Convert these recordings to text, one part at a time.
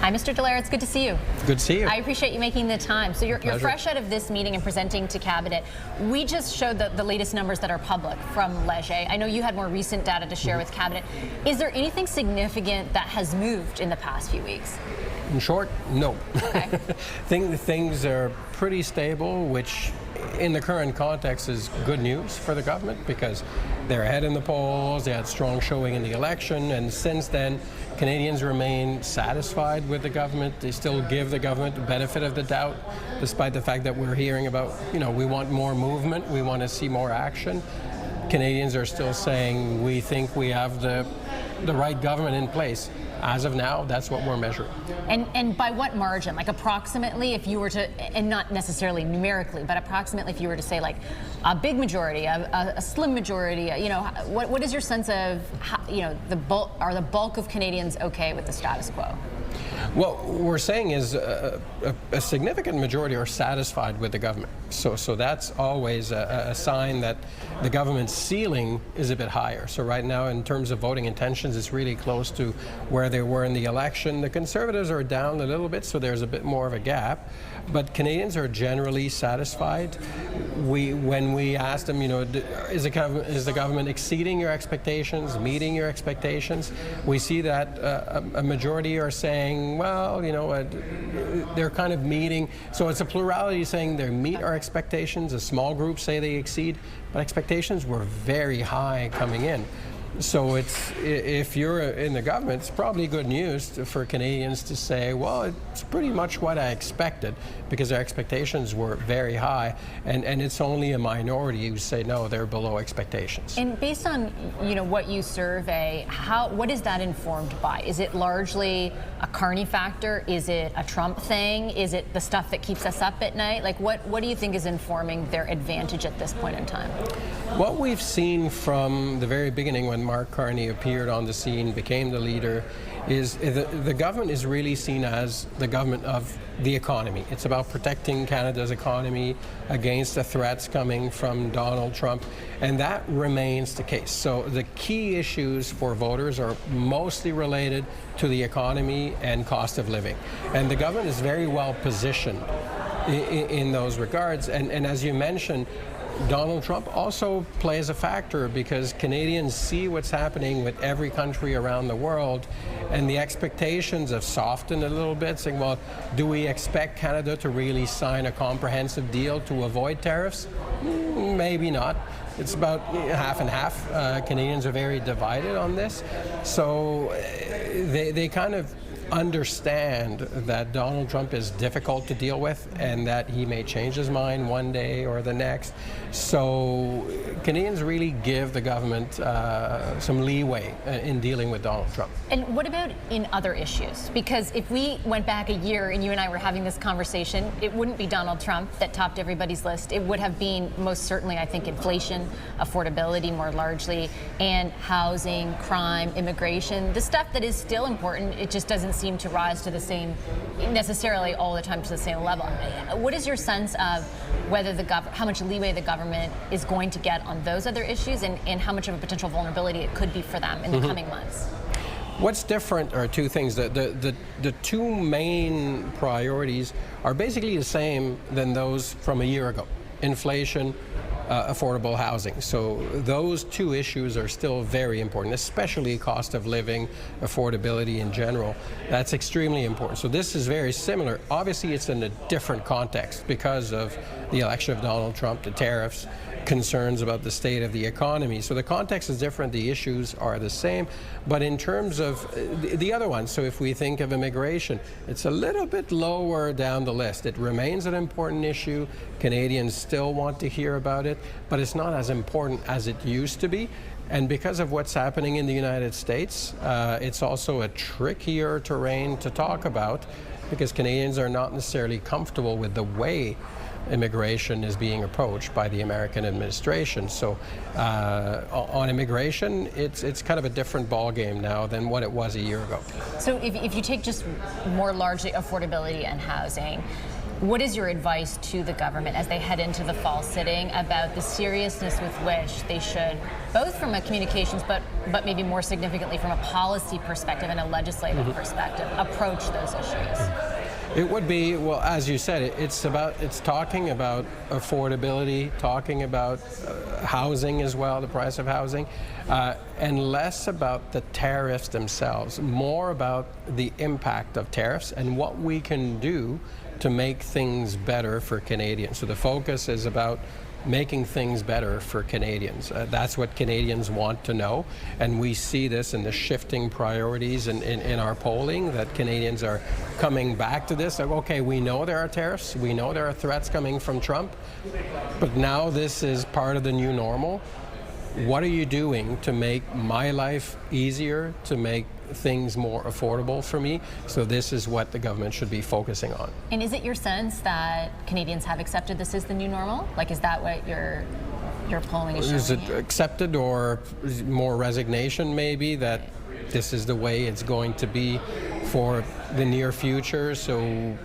Hi, Mr. Dallaire. It's good to see you. Good to see you. I appreciate you making the time. So you're fresh out of this meeting and presenting to Cabinet. We just showed the latest numbers that are public from Leeway. I know you had more recent data to share with Cabinet. Is there anything significant that has moved in the past few weeks? In short, no. Okay. Things are pretty stable, which in the current context is good news for the government because they're ahead in the polls, they had strong showing in the election, and since then Canadians remain satisfied with the government. They still give the government the benefit of the doubt, despite the fact that we're hearing about, we want more movement, we want to see more action. Canadians are still saying we think we have the right government in place. As of now, that's what we're measuring. And by what margin? Like approximately, if you were to, and not necessarily numerically, but approximately if you were to say like a big majority, a slim majority, what is your sense of, how, are the bulk of Canadians okay with the status quo? What we're saying is a significant majority are satisfied with the government. So that's always a sign that the government's ceiling is a bit higher. So right now, in terms of voting intentions, it's really close to where they were in the election. The Conservatives are down a little bit, so there's a bit more of a gap. But Canadians are generally satisfied. When we ask them, is the government exceeding your expectations, meeting your expectations? We see that a majority are saying, well, they're kind of meeting. So it's a plurality saying they meet our expectations. A small group say they exceed, but expectations were very high coming in. So if you're in the government, it's probably good news for Canadians to say, well, it's pretty much what I expected, because their expectations were very high, and it's only a minority who say, no, they're below expectations. And based on what you survey, what is that informed by? Is it largely a Carney factor? Is it a Trump thing? Is it the stuff that keeps us up at night? Like what do you think is informing their advantage at this point in time? What we've seen from the very beginning when Mark Carney appeared on the scene, became the leader, is the government is really seen as the government of the economy. It's about protecting Canada's economy against the threats coming from Donald Trump, and that remains the case. So the key issues for voters are mostly related to the economy and cost of living. And the government is very well positioned in those regards. And as you mentioned, Donald Trump also plays a factor because Canadians see what's happening with every country around the world, and the expectations have softened a little bit, saying, well, do we expect Canada to really sign a comprehensive deal to avoid tariffs? Maybe not. It's about half and half. Canadians are very divided on this. So they kind of understand that Donald Trump is difficult to deal with and that he may change his mind one day or the next. So Canadians really give the government some leeway in dealing with Donald Trump. And what about in other issues? Because if we went back a year and you and I were having this conversation, it wouldn't be Donald Trump that topped everybody's list. It would have been most certainly, I think, inflation, affordability more largely, and housing, crime, immigration. The stuff that is still important, it just doesn't seem to rise to the same, necessarily all the time to the same level. What is your sense of whether how much leeway the government is going to get on those other issues, and how much of a potential vulnerability it could be for them in the coming months? What's different are two things. The two main priorities are basically the same than those from a year ago. Inflation, affordable housing. So those two issues are still very important, especially cost of living, affordability in general. That's extremely important. So this is very similar. Obviously, it's in a different context because of the election of Donald Trump, the tariffs, concerns about the state of the economy. So the context is different, the issues are the same, but in terms of the other one, so if we think of immigration, it's a little bit lower down the list. It remains an important issue. Canadians still want to hear about it, but it's not as important as it used to be. And because of what's happening in the United States, it's also a trickier terrain to talk about because Canadians are not necessarily comfortable with the way immigration is being approached by the American administration. So on immigration, it's kind of a different ballgame now than what it was a year ago. So if you take just more largely affordability and housing, What is your advice to the government as they head into the fall sitting about the seriousness with which they should, both from a communications but maybe more significantly from a policy perspective and a legislative perspective, approach those issues? It would be, well, as you said, it's talking about affordability, talking about housing as well, the price of housing, and less about the tariffs themselves, more about the impact of tariffs and what we can do to make things better for Canadians. So the focus is about making things better for Canadians. That's what Canadians want to know, and we see this in the shifting priorities in our polling, that Canadians are coming back to this. Like, okay, we know there are tariffs, we know there are threats coming from Trump, but now this is part of the new normal. What are you doing to make my life easier, to make things more affordable for me? So this is what the government should be focusing on. And is it your sense that Canadians have accepted this is the new normal? Like, is that what your polling is showing? Is it accepted, or more resignation maybe that this is the way it's going to be for the near future? So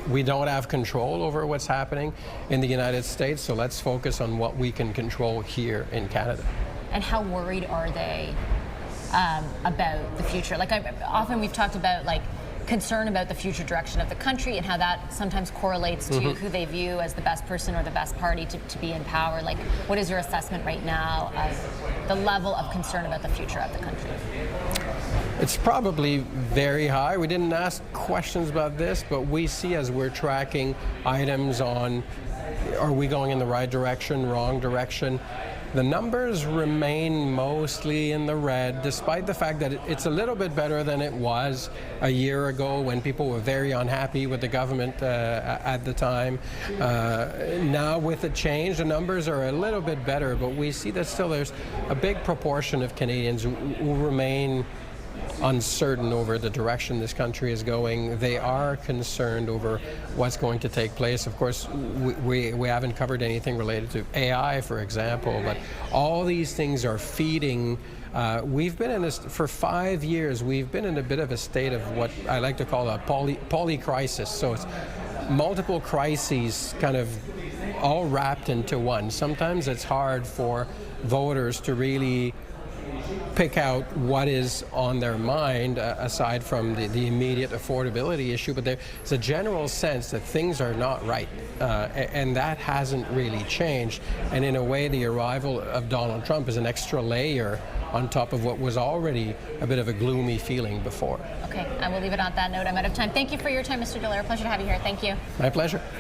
we don't have control over what's happening in the United States, so let's focus on what we can control here in Canada. And how worried are they about the future? Like, often we've talked about like concern about the future direction of the country and how that sometimes correlates to who they view as the best person or the best party to be in power. Like, what is your assessment right now of the level of concern about the future of the country? It's probably very high. We didn't ask questions about this, but we see, as we're tracking items on, are we going in the right direction, wrong direction, the numbers remain mostly in the red, despite the fact that it's a little bit better than it was a year ago when people were very unhappy with the government at the time. Now with the change, the numbers are a little bit better, but we see that still there's a big proportion of Canadians who remain uncertain over the direction this country is going. They are concerned over what's going to take place. Of course, we haven't covered anything related to AI, for example, but all these things are feeding. We've been in this for 5 years. We've been in a bit of a state of what I like to call a polycrisis. So it's multiple crises kind of all wrapped into one. Sometimes it's hard for voters to really pick out what is on their mind aside from the immediate affordability issue, but there's a general sense that things are not right, and that hasn't really changed. And in a way, the arrival of Donald Trump is an extra layer on top of what was already a bit of a gloomy feeling before. Okay, I will leave it on that note. I'm out of time. Thank you for your time, Mr. Dallaire. Pleasure to have you here. Thank you. My pleasure.